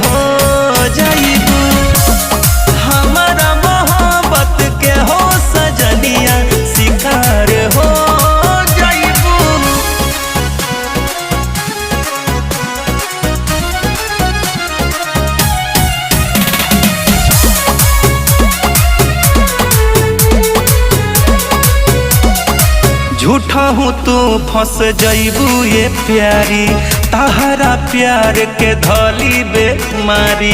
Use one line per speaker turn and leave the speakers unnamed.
हो जाइबू। हमारा मोहब्बत के हो सजनिया शिकार हो जाइबू। झूठा हूँ तू फंस जाइबू ये प्यारी, तहरा प्यार के धली बेमारी।